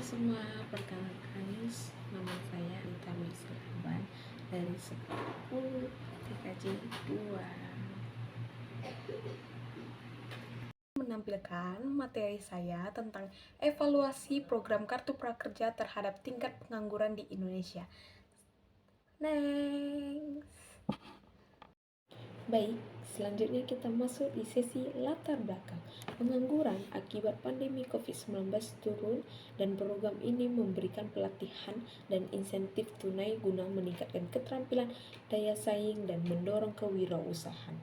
semua, perkenalkan nama saya Rita Mislaban dari sekolah TKJ 2. Menampilkan materi saya tentang evaluasi program Kartu Prakerja terhadap tingkat pengangguran di Indonesia. Next. Baik, selanjutnya kita masuk di sesi latar belakang. Pengangguran akibat pandemi COVID-19 turun dan program ini memberikan pelatihan dan insentif tunai guna meningkatkan keterampilan, daya saing, dan mendorong kewirausahaan.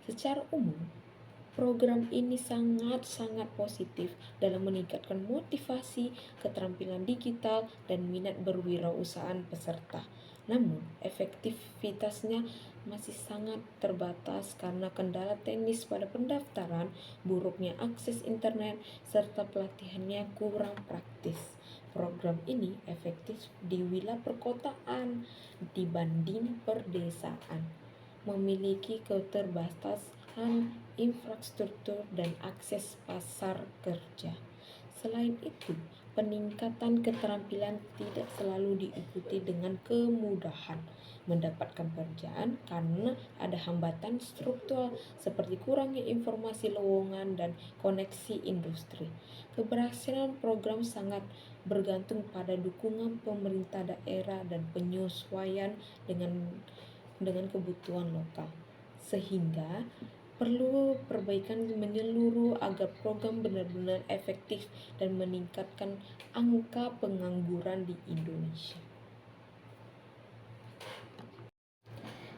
Secara umum, program ini sangat positif dalam meningkatkan motivasi, keterampilan digital, dan minat berwirausahaan peserta. Namun, efektivitasnya masih sangat terbatas karena kendala teknis pada pendaftaran, buruknya akses internet, serta pelatihannya kurang praktis. Program ini efektif di wilayah perkotaan dibanding perdesaan, memiliki keterbatasan infrastruktur dan akses pasar kerja. Selain itu, peningkatan keterampilan tidak selalu diikuti dengan kemudahan mendapatkan pekerjaan karena ada hambatan struktural seperti kurangnya informasi lowongan dan koneksi industri. Keberhasilan program sangat bergantung pada dukungan pemerintah daerah dan penyesuaian dengan kebutuhan lokal, sehingga perlu perbaikan menyeluruh agar program benar-benar efektif dan meningkatkan angka pengangguran di Indonesia.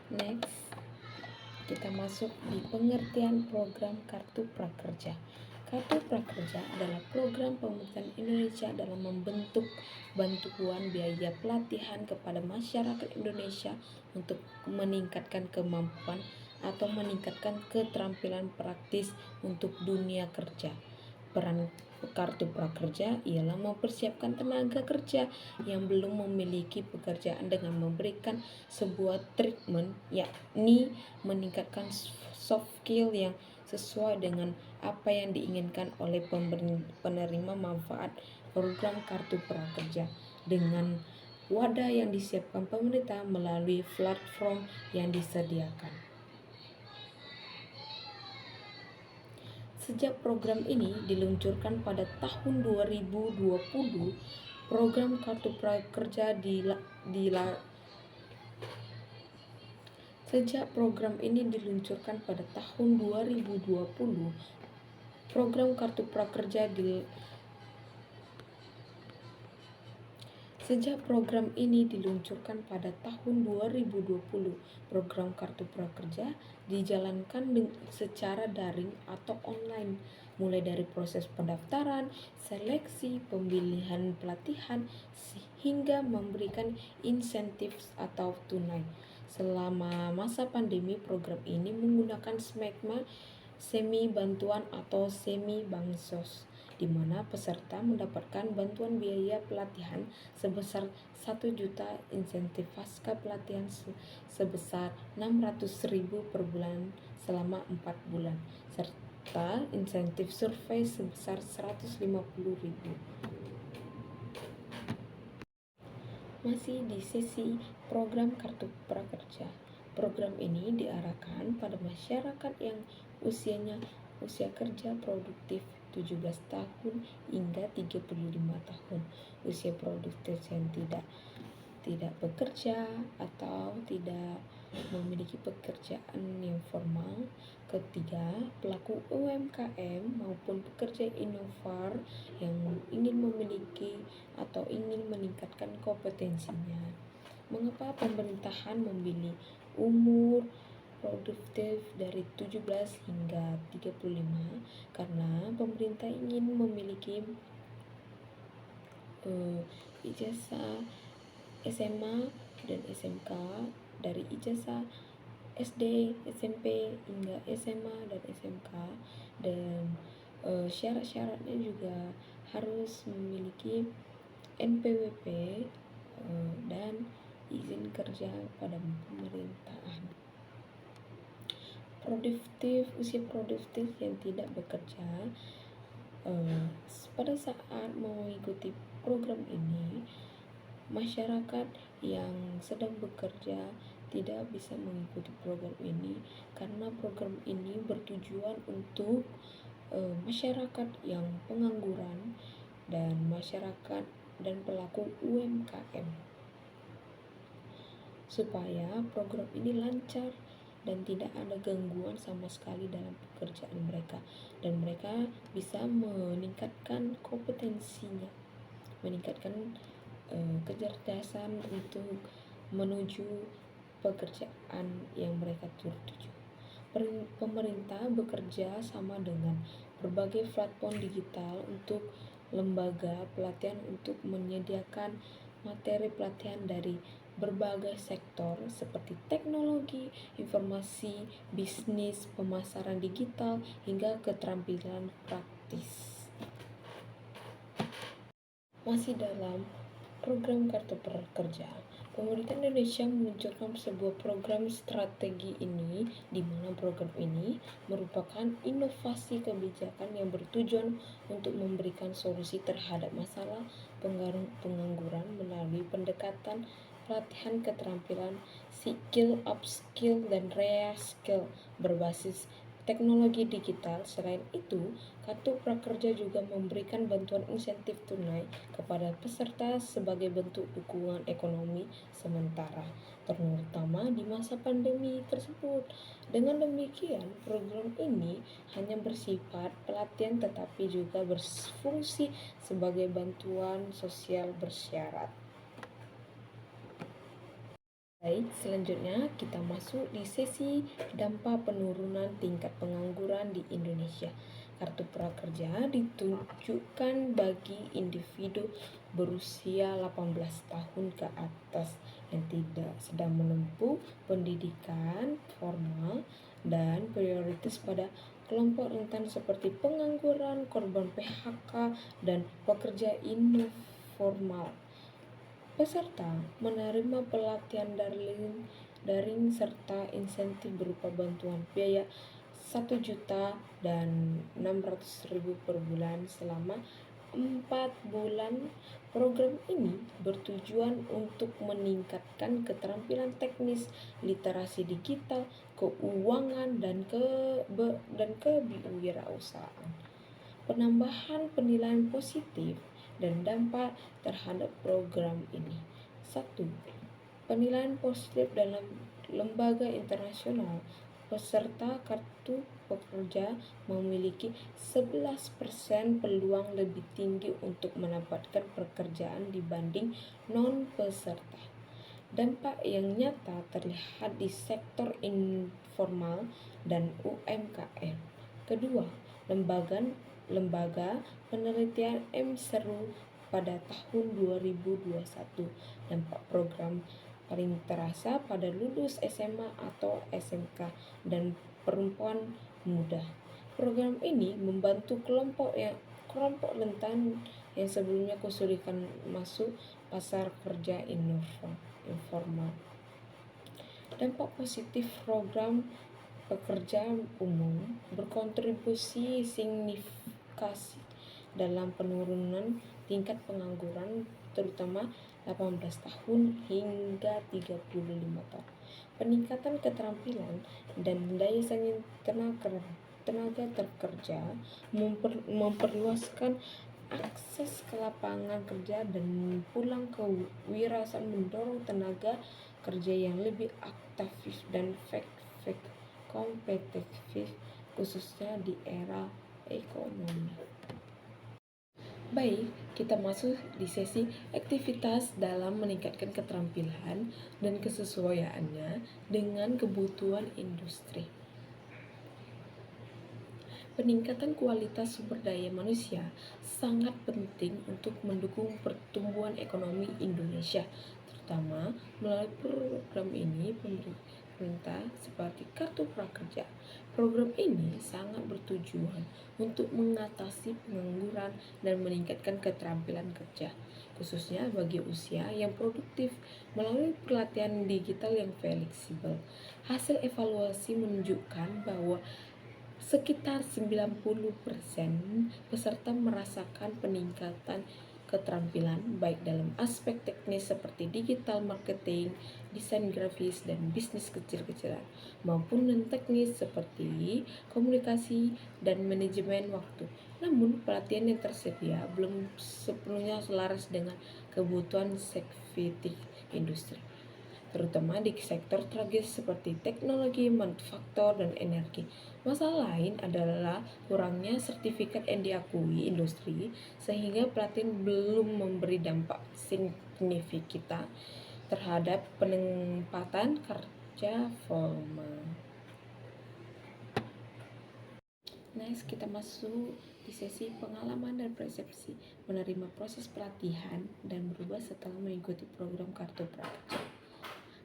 Next, kita masuk di pengertian program Kartu Prakerja. Kartu Prakerja adalah program pemerintah Indonesia dalam membentuk bantuan biaya pelatihan kepada masyarakat Indonesia untuk meningkatkan kemampuan atau meningkatkan keterampilan praktis untuk dunia kerja. Peran Kartu Prakerja ialah mempersiapkan tenaga kerja yang belum memiliki pekerjaan dengan memberikan sebuah treatment, yakni meningkatkan soft skill yang sesuai dengan apa yang diinginkan oleh penerima manfaat program Kartu Prakerja dengan wadah yang disiapkan pemerintah melalui platform yang disediakan. Sejak program ini diluncurkan pada tahun 2020, program Kartu Prakerja Sejak program ini diluncurkan pada tahun 2020, program Kartu Prakerja Sejak program ini diluncurkan pada tahun 2020, program Kartu Prakerja dijalankan secara daring atau online, mulai dari proses pendaftaran, seleksi, pemilihan pelatihan, hingga memberikan insentif atau tunai. Selama masa pandemi, program ini menggunakan skema semi bantuan atau semi bansos, di mana peserta mendapatkan bantuan biaya pelatihan sebesar 1 juta, insentif pasca pelatihan sebesar 600.000 per bulan selama 4 bulan, serta insentif survei sebesar 150.000. Masih di sesi program Kartu Prakerja. Program ini diarahkan pada masyarakat yang usia kerja produktif 17 tahun hingga 35 tahun, usia produktif yang tidak bekerja atau tidak memiliki pekerjaan yang formal. Ketiga, pelaku UMKM maupun pekerja inovator yang ingin memiliki atau ingin meningkatkan kompetensinya. Mengapa pemerintahan memilih umur produktif dari 17 hingga 35? Karena pemerintah ingin memiliki ijazah SMA dan SMK, dari ijazah SD, SMP hingga SMA dan SMK, dan syarat-syaratnya juga harus memiliki NPWP dan izin kerja pada pemerintahan. Usia produktif yang tidak bekerja Eh, Pada saat mengikuti program ini, masyarakat yang sedang bekerja tidak bisa mengikuti program ini karena program ini bertujuan untuk masyarakat yang pengangguran dan masyarakat dan pelaku UMKM, supaya program ini lancar dan tidak ada gangguan sama sekali dalam pekerjaan mereka, dan mereka bisa meningkatkan kompetensinya, meningkatkan kecerdasan untuk menuju pekerjaan yang mereka tuju. Pemerintah bekerja sama dengan berbagai platform digital untuk lembaga pelatihan untuk menyediakan materi pelatihan dari berbagai sektor seperti teknologi, informasi, bisnis, pemasaran digital, hingga keterampilan praktis. Masih dalam program Kartu Prakerja, pemerintah Indonesia meluncurkan sebuah program strategi ini, di mana program ini merupakan inovasi kebijakan yang bertujuan untuk memberikan solusi terhadap masalah pengangguran melalui pendekatan pelatihan keterampilan, skill, upskill, dan reskill berbasis teknologi digital. Selain itu, Kartu Prakerja juga memberikan bantuan insentif tunai kepada peserta sebagai bentuk dukungan ekonomi sementara, terutama di masa pandemi tersebut. Dengan demikian, program ini hanya bersifat pelatihan tetapi juga berfungsi sebagai bantuan sosial bersyarat. Baik, selanjutnya kita masuk di sesi dampak penurunan tingkat pengangguran di Indonesia. Kartu Prakerja ditujukan bagi individu berusia 18 tahun ke atas yang tidak sedang menempuh pendidikan formal dan prioritas pada kelompok rentan seperti pengangguran, korban PHK, dan pekerja informal. Peserta menerima pelatihan daring serta insentif berupa bantuan biaya 1.600.000 per bulan selama 4 bulan. Program ini bertujuan untuk meningkatkan keterampilan teknis, literasi digital, keuangan, dan kewirausahaan. Penambahan penilaian positif dan dampak terhadap program ini. 1. Penilaian positif dalam lembaga internasional. Peserta Kartu Prakerja memiliki 11% peluang lebih tinggi untuk mendapatkan pekerjaan dibanding non-peserta. Dampak yang nyata terlihat di sektor informal dan UMKM. Kedua, lembaga penelitian M.Seru pada tahun 2021. Dampak program paling terasa pada lulus SMA atau SMK dan perempuan muda. Program ini membantu kelompok rentan yang sebelumnya kesulitan masuk pasar kerja informal. Dampak positif program pekerjaan umum berkontribusi signifikan dalam penurunan tingkat pengangguran, terutama 18 tahun hingga 35 tahun. Peningkatan keterampilan dan daya saing tenaga kerja, memperluaskan akses ke lapangan kerja dan pulang ke wirausahaan, mendorong tenaga kerja yang lebih aktif dan kompetitif, khususnya di era ekonomi. Baik, kita masuk di sesi aktivitas dalam meningkatkan keterampilan dan kesesuaiannya dengan kebutuhan industri. Peningkatan kualitas sumber daya manusia sangat penting untuk mendukung pertumbuhan ekonomi Indonesia, terutama melalui program ini pemerintah seperti Kartu Prakerja. Program ini sangat bertujuan untuk mengatasi pengangguran dan meningkatkan keterampilan kerja, khususnya bagi usia yang produktif melalui pelatihan digital yang fleksibel. Hasil evaluasi menunjukkan bahwa Sekitar 90% peserta merasakan peningkatan keterampilan baik dalam aspek teknis seperti digital marketing, desain grafis, dan bisnis kecil-kecilan, maupun non-teknis seperti komunikasi dan manajemen waktu. Namun, pelatihan yang tersedia belum sepenuhnya selaras dengan kebutuhan spesifik industri, terutama di sektor strategis seperti teknologi, manufaktur, dan energi. Masalah lain adalah kurangnya sertifikat yang diakui industri, sehingga pelatihan belum memberi dampak signifikan terhadap penempatan kerja formal. Next, kita masuk di sesi pengalaman dan persepsi, menerima proses pelatihan dan berubah setelah mengikuti program Kartu Prakerja.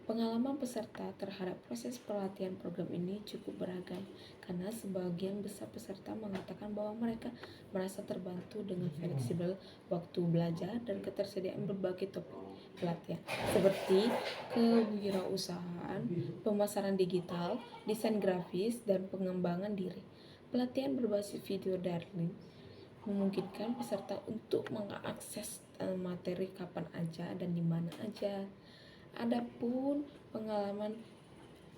Pengalaman peserta terhadap proses pelatihan program ini cukup beragam, karena sebagian besar peserta mengatakan bahwa mereka merasa terbantu dengan fleksibel waktu belajar dan ketersediaan berbagai topik pelatihan, seperti kewirausahaan, pemasaran digital, desain grafis, dan pengembangan diri. Pelatihan berbasis video daring memungkinkan peserta untuk mengakses materi kapan aja dan di mana aja. Adapun pengalaman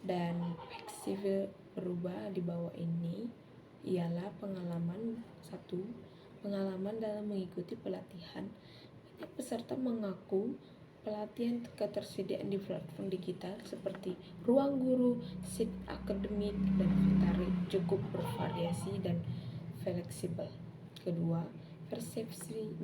dan fleksibel berubah di bawah ini ialah pengalaman 1. Pengalaman dalam mengikuti pelatihan. Banyak peserta mengaku pelatihan ketersediaan di platform digital seperti Ruang Guru, Sit Akademik, dan Vitari cukup bervariasi dan fleksibel. Kedua, persepsi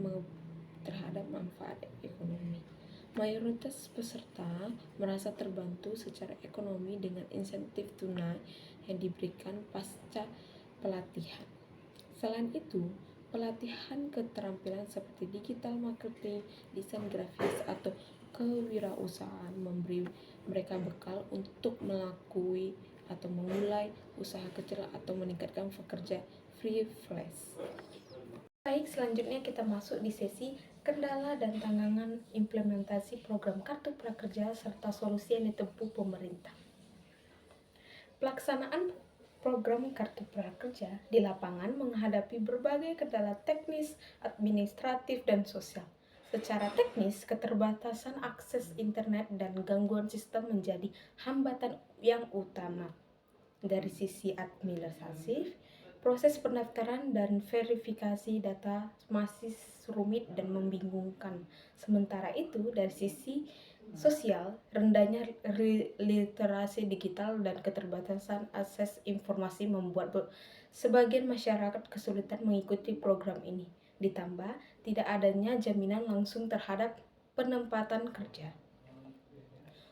terhadap manfaat ekonomi. Mayoritas peserta merasa terbantu secara ekonomi dengan insentif tunai yang diberikan pasca pelatihan. Selain itu, pelatihan keterampilan seperti digital marketing, desain grafis, atau kewirausahaan memberi mereka bekal untuk melakukan atau memulai usaha kecil atau meningkatkan pekerja freelance. Baik, selanjutnya kita masuk di sesi kendala dan tantangan implementasi program Kartu Prakerja serta solusi yang ditempuh pemerintah. Pelaksanaan program Kartu Prakerja di lapangan menghadapi berbagai kendala teknis, administratif, dan sosial. Secara teknis, keterbatasan akses internet dan gangguan sistem menjadi hambatan yang utama. Dari sisi administratif, proses pendaftaran dan verifikasi data masih rumit dan membingungkan. Sementara itu, dari sisi sosial, rendahnya literasi digital dan keterbatasan akses informasi membuat sebagian masyarakat kesulitan mengikuti program ini. Ditambah, tidak adanya jaminan langsung terhadap penempatan kerja.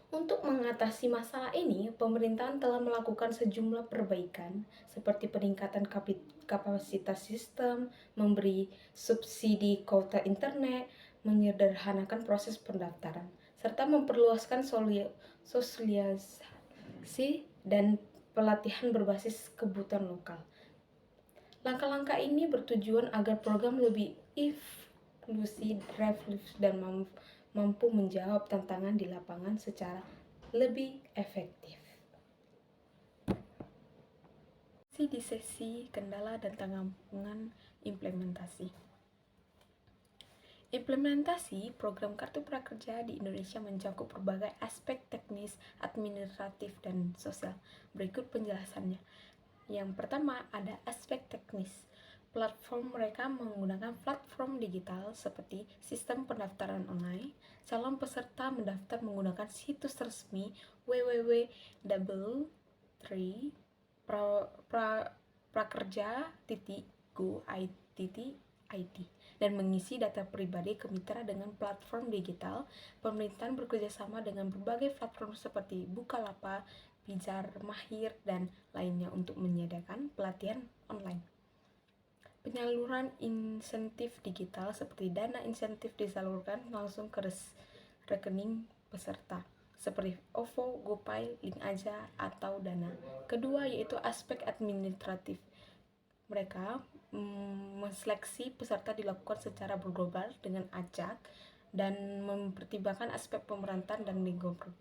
Untuk mengatasi masalah ini, pemerintahan telah melakukan sejumlah perbaikan seperti peningkatan kapasitas sistem, memberi subsidi kuota internet, menyederhanakan proses pendaftaran, serta memperluaskan sosialisasi dan pelatihan berbasis kebutuhan lokal. Langkah-langkah ini bertujuan agar program lebih inklusif, dan mampu menjawab tantangan di lapangan secara lebih efektif. Di sesi kendala dan tantangan implementasi. Implementasi program Kartu Prakerja di Indonesia mencakup berbagai aspek teknis, administratif, dan sosial. Berikut penjelasannya. Yang pertama, ada aspek teknis. Platform mereka menggunakan platform digital seperti sistem pendaftaran online. Calon peserta mendaftar menggunakan situs resmi www.prakerja.go.id dan mengisi data pribadi ke mitra dengan platform digital. Pemerintahan bekerjasama dengan berbagai platform seperti Bukalapak, Pijar, Mahir, dan lainnya untuk menyediakan pelatihan online. Penyaluran insentif digital seperti dana insentif disalurkan langsung ke rekening peserta seperti OVO, GoPay, Link Aja, atau Dana. Kedua yaitu aspek administratif. Mereka menseleksi peserta dilakukan secara berglobal dengan acak dan mempertimbangkan aspek pemerintahan dan lingkungan.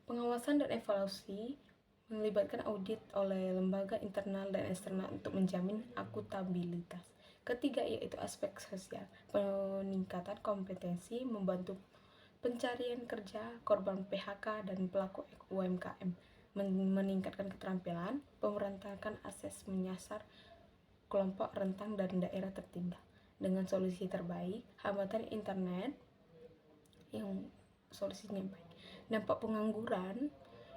Pengawasan dan evaluasi melibatkan audit oleh lembaga internal dan eksternal untuk menjamin akuntabilitas. Ketiga yaitu aspek sosial, peningkatan kompetensi, membantu pencarian kerja, korban PHK dan pelaku UMKM, meningkatkan keterampilan, pemberantasan akses menyasar kelompok rentan dan daerah tertinggal. Dengan solusi terbaik, hambatan internet yang solusinya baik. Dampak pengangguran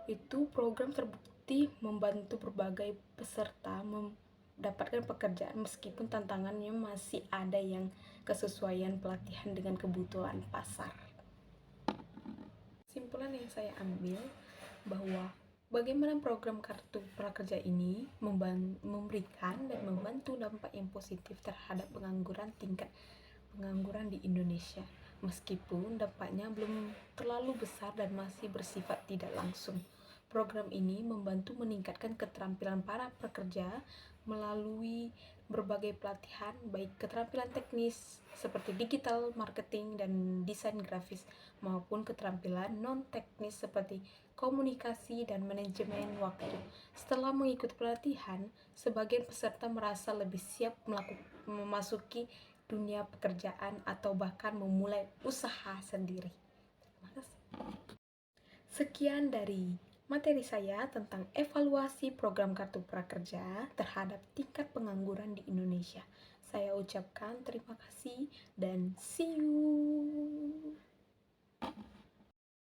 itu program terbukti membantu berbagai peserta mendapatkan pekerjaan meskipun tantangannya masih ada yang kesesuaian pelatihan dengan kebutuhan pasar. Kesimpulan yang saya ambil bahwa bagaimana program Kartu Prakerja ini memberikan dan membantu dampak yang positif terhadap tingkat pengangguran di Indonesia. Meskipun dampaknya belum terlalu besar dan masih bersifat tidak langsung. Program ini membantu meningkatkan keterampilan para pekerja melalui berbagai pelatihan, baik keterampilan teknis seperti digital marketing dan desain grafis, maupun keterampilan non-teknis seperti komunikasi dan manajemen waktu. Setelah mengikuti pelatihan, sebagian peserta merasa lebih siap memasuki dunia pekerjaan atau bahkan memulai usaha sendiri. Terima kasih. Sekian dari materi saya tentang evaluasi program Kartu Prakerja terhadap tingkat pengangguran di Indonesia. Saya ucapkan terima kasih dan see you.